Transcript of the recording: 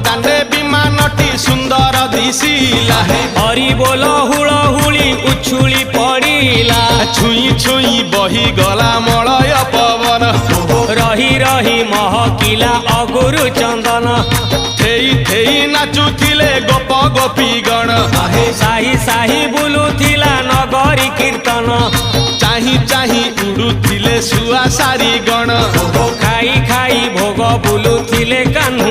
दांडे विमानटी सुंदर दिशिला हरि बोल हुलहुली उछुली पड़िला छुई छुई बही गला मलय पवन रही रही महकिला अगुरु चंदन थेई थेई नाचुथिले गोप गोपी गण साही साही बुलुथिला नगरी कीर्तन चाही चाही उड़ुथिले सुआ सारी गण खाई खाई भोग बुलुथिले कान्हा